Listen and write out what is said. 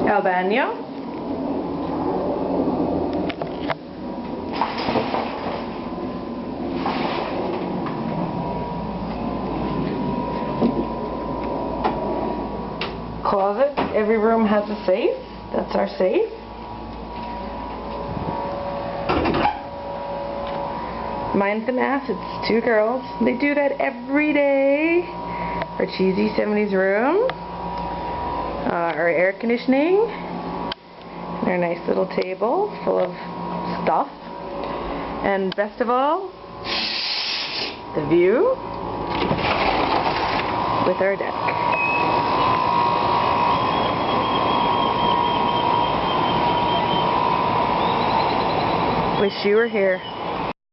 El baño. Closet. Every room has a safe. That's our safe. Mine's the math. It's two girls. They do that every day. Our cheesy 70s room. Our air conditioning. And our nice little table full of stuff. And best of all, the view with our deck. Wish you were here.